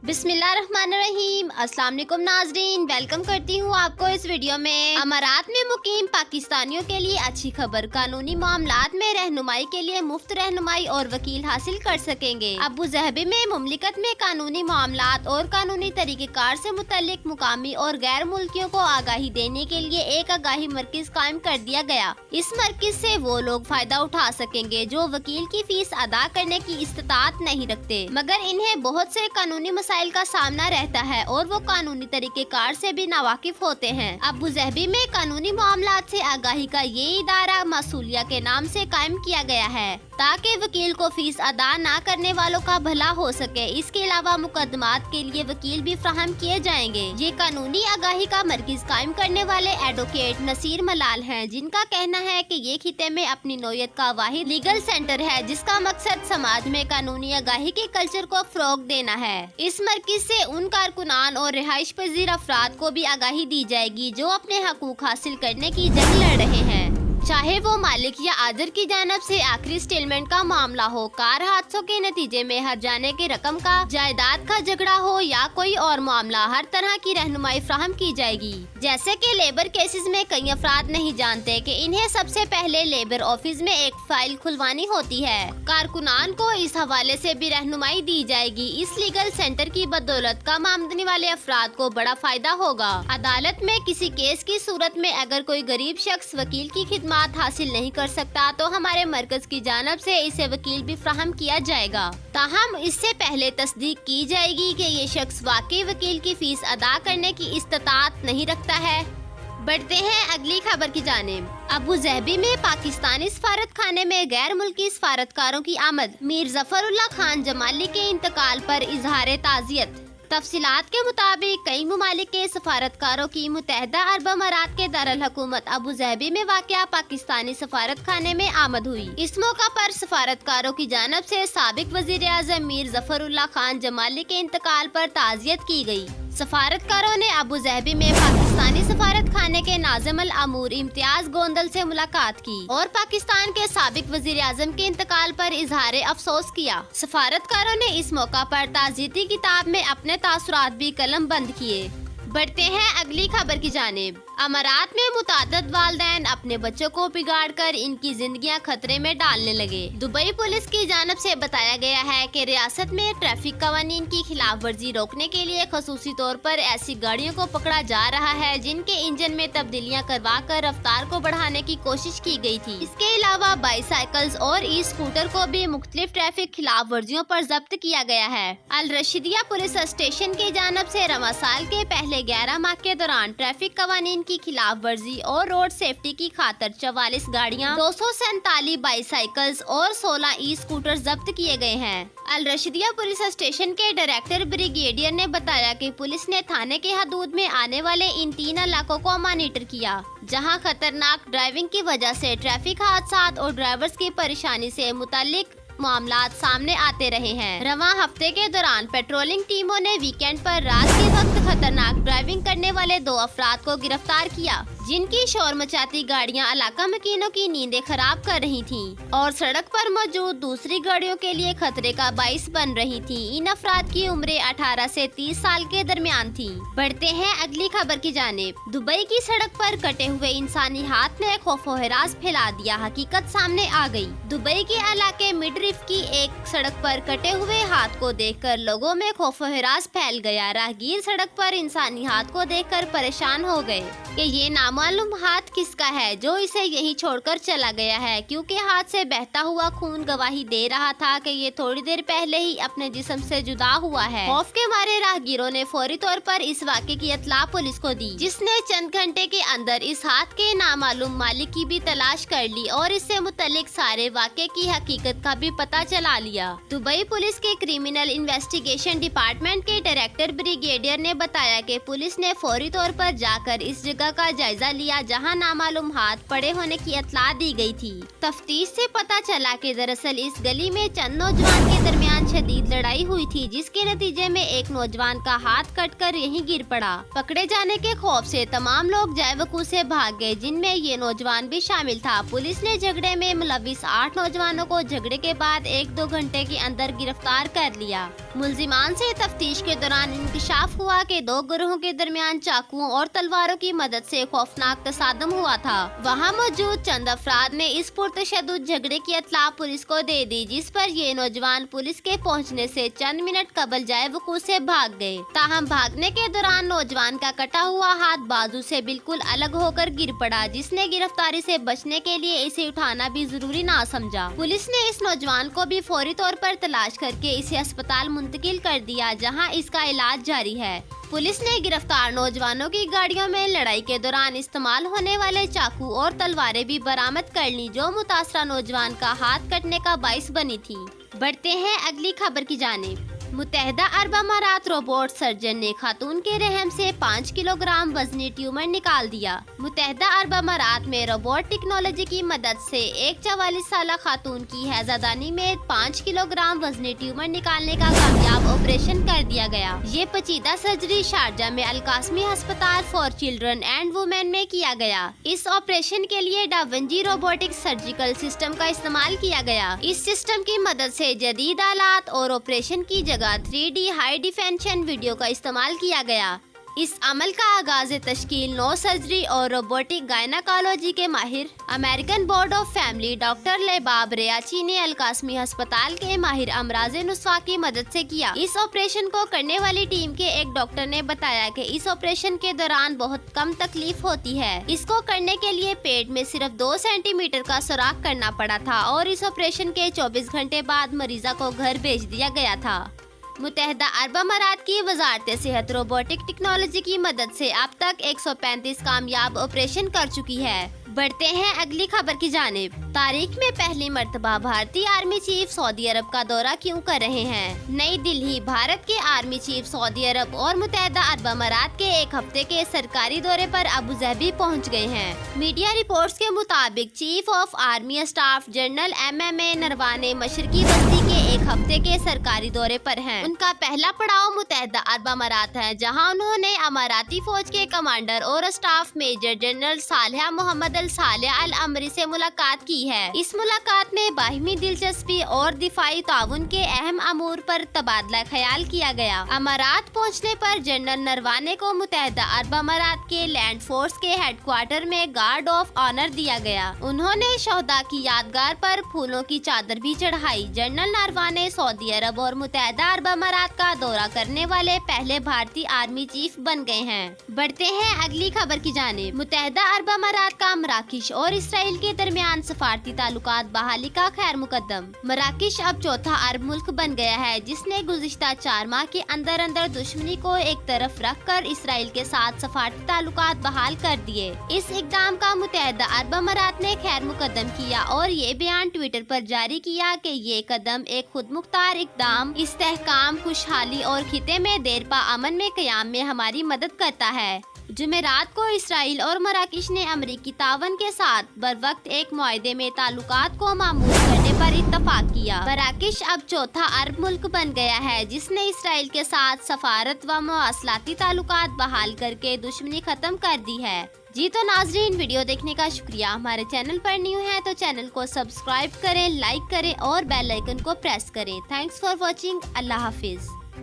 बिस्मिल्लाहिर्रहमानिर्रहीम। अस्सलाम वालेकुम नाज़रीन, वेलकम करती हूँ आपको इस वीडियो में। अमारात में मुकीम पाकिस्तानियों के लिए अच्छी खबर, कानूनी मामलात में रहनुमाई के लिए मुफ्त रहनुमाई और वकील हासिल कर सकेंगे। अबू ज़हबी में मुमलिकत में कानूनी मामलात और कानूनी तरीक़ेकार से मुतल्लिक मुकामी और गैर मुल्कियों को आगाही देने के लिए एक आगाही मरकज कायम कर दिया गया। इस मरकज से वो लोग फायदा उठा सकेंगे जो वकील की फीस अदा करने की इस्तात नहीं रखते, मगर इन्हें बहुत से कानूनी मसाइल का सामना रहता है और वो कानूनी तरीक़ेकार से भी नावाकिफ होते हैं। अबू ज़हबी में कानूनी मामलात से आगाही का ये इदारा मासूलिया के नाम से कायम किया गया है ताकि वकील को फीस अदा न करने वालों का भला हो सके। इसके अलावा मुकदमात के लिए वकील भी फ्राहम किए जाएंगे। ये कानूनी आगाही का मरकज कायम करने वाले एडवोकेट नसीर मलाल हैं, जिनका कहना है कि ये खिते में अपनी नौयत का वाहिद लीगल सेंटर है जिसका मकसद समाज में कानूनी आगाही के कल्चर को फरोग देना है। इस मरकज से उन कारकुनान और रिहाइश पजीर अफराद को भी आगाही दी जाएगी जो अपने हकूक हासिल करने की जंग लड़ रहे हैं, चाहे वो मालिक या आजर की जानब से आखिरी स्टेलमेंट का मामला हो, कार हादसों के नतीजे में हर जाने की रकम का, जायदाद का झगड़ा हो या कोई और मामला। हर तरह की रहनुमाई फ्राहम की जाएगी। जैसे कि लेबर केसेस में कई अफराद नहीं जानते कि इन्हें सबसे पहले लेबर ऑफिस में एक फाइल खुलवानी होती है। कारकुनान को इस हवाले से भी रहनुमाई दी जाएगी। इस लीगल सेंटर की बदौलत कम आमदनी वाले अफराद को बड़ा फायदा होगा। अदालत में किसी केस की सूरत में अगर कोई गरीब शख्स वकील की खिदमत हासिल नहीं कर सकता तो हमारे मरकज की जानब से इसे वकील भी फ्राहम किया जाएगा। ताहम इससे पहले तस्दीक की जाएगी कि ये शख्स वाकई वकील की फीस अदा करने की इस्तात नहीं रखता है। बढ़ते हैं अगली खबर की जानिब। अबू ज़हबी में पाकिस्तानी सफारत खाने में गैर मुल्की सफारतकारों की आमद। मीर ज़फ़रुल्लाह खान जमाली के इंतकाल पर इजहार ताज़ियत। तफसीलात के मुताबिक कई ममालिक के सफारतकारों की मुत्तहदा अरब अमारात के दारुल हुकूमत अबू ज़हबी में वाक़या पाकिस्तानी सफारत खाने में आमद हुई। इस मौका पर सफारतकारों की जानब से साबिक वज़ीर आज़म मीर ज़फ़रुल्लाह खान जमाली के इंतकाल पर ताज़ियत की गई। सफारतकारों ने अबू ज़हबी में पाकिस्तानी सफारत खाने के नाज़िम अल अमूर इम्तियाज गोंदल से मुलाकात की और पाकिस्तान के साबिक वज़ीर आज़म के इंतकाल पर इजहार अफसोस किया। सफारतकारों ने इस मौका पर ताज़ियती किताब में अपने तासुरात भी कलम बंद किए। बढ़ते हैं अगली खबर की जानिब। अमारात में मुतादद वालिदैन अपने बच्चों को बिगाड़ कर इनकी जिंदगियां खतरे में डालने लगे। दुबई पुलिस की जानब से बताया गया है कि रियासत में ट्रैफिक कवानीन की खिलाफ वर्जी रोकने के लिए खसूसी तौर पर ऐसी गाड़ियों को पकड़ा जा रहा है जिनके इंजन में तब्दीलियां करवा कर रफ्तार को बढ़ाने की कोशिश की गई थी। इसके अलावा बाईसाइकिल्स और ई स्कूटर को भी मुख्तलिफ ट्रैफिक खिलाफ वर्जियों पर जब्त किया गया है। अल रशीदिया पुलिस स्टेशन की जानब से रवां साल के पहले 11 माह के दौरान ट्रैफिक कवानीन की खिलाफ वर्जी और रोड सेफ्टी की खातर 44 गाड़ियां, 247 बाईसाइकिल्स और 16 ई स्कूटर जब्त किए गए हैं। अल रशीदिया पुलिस स्टेशन के डायरेक्टर ब्रिगेडियर ने बताया कि पुलिस ने थाने के हदूद में आने वाले इन 3 इलाकों को मॉनिटर किया जहां खतरनाक ड्राइविंग की वजह से ट्रैफिक हादसात और ड्राइवर्स की परेशानी से मुतालिक मामलात सामने आते रहे हैं। रवां हफ्ते के दौरान पेट्रोलिंग टीमों ने वीकेंड पर रात के वक्त खतरनाक ड्राइविंग करने वाले 2 अफराद को गिरफ्तार किया जिनकी शोर मचाती गाड़ियां इलाका मकीनों की नींदें खराब कर रही थीं और सड़क पर मौजूद दूसरी गाड़ियों के लिए खतरे का बाइस बन रही थीं। इन अफराद की उम्रें 18 से 30 साल के दरमियान थी। बढ़ते हैं अगली खबर की जानिब। दुबई की सड़क पर कटे हुए इंसानी हाथ ने खौफो हिरास फैला दिया। हकीकत सामने आ गई। दुबई के इलाके मिडरिफ की एक सड़क पर कटे हुए हाथ को देखकर लोगों में खौफो हिरास फैल गया। राहगीर सड़क पर इंसानी हाथ को देखकर परेशान हो गए कि ये नामालूम हाथ किसका है जो इसे यहीं छोड़कर चला गया है, क्योंकि हाथ से बहता हुआ खून गवाही दे रहा था कि ये थोड़ी देर पहले ही अपने जिस्म से जुदा हुआ है। खौफ के मारे राहगीरों ने फौरी तौर पर इस वाक़े की इत्तला पुलिस को दी, जिसने चंद घंटे के अंदर इस हाथ के नामालूम मालिक की भी तलाश कर ली और इससे मुतल्लिक सारे वाक़े की हकीकत का भी पता चला लिया। दुबई पुलिस के क्रिमिनल इन्वेस्टिगेशन डिपार्टमेंट के डायरेक्टर ब्रिगेडियर ने बताया कि पुलिस ने फौरी तौर पर जाकर इस जगह का जायजा जायजा लिया जहां नामालूम हाथ पड़े होने की इत्तला दी गई थी। तफ्तीश से पता चला कि दरअसल इस गली में चंद नौजवान के दरमियान शदीद लड़ाई हुई थी, जिसके नतीजे में एक नौजवान का हाथ कटकर यहीं गिर पड़ा। पकड़े जाने के खौफ से तमाम लोग जायवकू से भाग गए, जिनमें ये नौजवान भी शामिल था। पुलिस ने झगड़े में मुलविस 8 नौजवानों को झगड़े के बाद 1-2 घंटे के अंदर गिरफ्तार कर लिया। मुलजिमान से तफ्तीश के दौरान इंकशाफ हुआ कि 2 गिरोहों के दरमियान चाकुओं और तलवारों की मदद से खौफनाक तसादम हुआ था। वहां मौजूद चंद अफराद ने इस पुरतशद्दुद झगड़े की इत्तला पुलिस को दे दी, जिस पर ये नौजवान पुलिस के पहुंचने से चंद मिनट कबल जायवकू से भाग गए। ताहम भागने के दौरान नौजवान का कटा हुआ हाथ बाजू से बिल्कुल अलग होकर गिर पड़ा, जिसने गिरफ्तारी से बचने के लिए इसे उठाना भी जरूरी ना समझा। पुलिस ने इस नौजवान को भी फौरी तौर पर तलाश करके इसे अस्पताल मुंतकिल कर दिया, जहां इसका इलाज जारी है। पुलिस ने गिरफ्तार नौजवानों की गाड़ियों में लड़ाई के दौरान इस्तेमाल होने वाले चाकू और तलवारें भी बरामद कर ली, जो मुतासरा नौजवान का हाथ कटने का बाइस बनी थी। बढ़ते हैं अगली खबर की जानिब। मुत्तहदा अरब अमारात रोबोट सर्जन ने खातून के रहम से 5 किलोग्राम वजनी ट्यूमर निकाल दिया। मुत्तहदा अरब अमारात में रोबोट टेक्नोलॉजी की मदद से एक 44 साल खातून की हैजादानी में 5 किलोग्राम वजनी ट्यूमर निकालने का कामयाब ऑपरेशन कर दिया गया। ये पेचीदा सर्जरी शारजा में अल-कासमी अस्पताल फॉर चिल्ड्रन एंड वुमेन में किया गया। इस ऑपरेशन के लिए डाविंची रोबोटिक सर्जिकल सिस्टम का इस्तेमाल किया गया। इस सिस्टम की मदद से जदीद आलात और ऑपरेशन की जगह 3D हाई डिफिनिशन वीडियो का इस्तेमाल किया गया। इस अमल का आगाज तश्कील नो सर्जरी और रोबोटिक गायनाकोलॉजी के माहिर American board of family doctor लेबाब रियाची ने अल-कासमी अस्पताल के माहिर अमराज नुस्वा की मदद से किया। इस ऑपरेशन को करने वाली टीम के एक डॉक्टर ने बताया कि इस ऑपरेशन के दौरान बहुत कम तकलीफ होती है। इसको करने के लिए पेट में सिर्फ 2 सेंटीमीटर का सुराख करना पड़ा था और इस ऑपरेशन के 24 घंटे बाद मरीजा को घर भेज दिया गया था। मुत्तहदा अरब अमारात की वजारत सेहत रोबोटिक टेक्नोलॉजी की मदद से अब तक 135 कामयाब ऑपरेशन कर चुकी है। बढ़ते हैं अगली खबर की जानिब। तारीख में पहली मर्तबा भारतीय आर्मी चीफ सऊदी अरब का दौरा क्यों कर रहे हैं? नई दिल्ली भारत के आर्मी चीफ सऊदी अरब और मुत्तहदा अरब अमारात के 1 हफ्ते के सरकारी दौरे पर अबू धाबी पहुंच गए हैं। मीडिया रिपोर्ट्स के मुताबिक chief of army staff general MMA Naravane मशरकी बस्ती के 1 हफ्ते के सरकारी दौरे पर हैं। उनका पहला पड़ाव मुत्तहदा अरब अमारात है, जहां उन्होंने अमाराती फौज के कमांडर और staff major general Saleh Mohammed Saleh Al Amri से मुलाकात की है। इस मुलाकात में बाहिमी दिलचस्पी और दिफाई ताउन के अहम अमूर पर तबादला ख्याल किया गया। अमारात पहुंचने पर जनरल नरवाने को मुत्तहदा अरब अमारात के लैंड फोर्स के हेडक्वार्टर में गार्ड ऑफ ऑनर दिया गया। उन्होंने शहदा की यादगार पर फूलों की चादर भी चढ़ाई। जनरल नरवाने सऊदी अरब और मुत्तहदा अरब अमारात का दौरा करने वाले पहले भारतीय आर्मी चीफ बन गए हैं। बढ़ते हैं अगली खबर की जानिब। मुत्तहदा अरब अमारात का मराकश और इसराइल के दरमियान सफारती ताल्लुकात बहाली का खैर मुकद्दम। मराकश अब चौथा अरब मुल्क बन गया है, जिसने गुज़िश्ता 4 माह के अंदर अंदर दुश्मनी को एक तरफ रखकर इसराइल के साथ सफारती ताल्लुकात बहाल कर दिए। इस इक़दाम का मुत्तहदा अरब अमारात ने खैर मुकद्दम किया और ये बयान ट्विटर पर जारी किया कि ये कदम एक खुद मुख्तार इक़दाम इस्तेहकाम, खुशहाली और खिते में देरपा अमन में क़याम में हमारी मदद करता है। जुमेरात को इसराइल और मराकश ने अमरीकी तावन के साथ बरवक्त एक मुआहदे में ताल्लुकात को मामूल करने पर इत्तफाक किया। मराकश अब चौथा अरब मुल्क बन गया है, जिसने इसराइल के साथ सफारत व मवासलाती ताल्लुकात बहाल करके दुश्मनी खत्म कर दी है। जी तो नाजरीन, वीडियो देखने का शुक्रिया। हमारे चैनल पर न्यू है तो चैनल को सब्सक्राइब करें, लाइक करें और बेल आइकन को प्रेस करें। Thanks for watching. Allah Hafiz.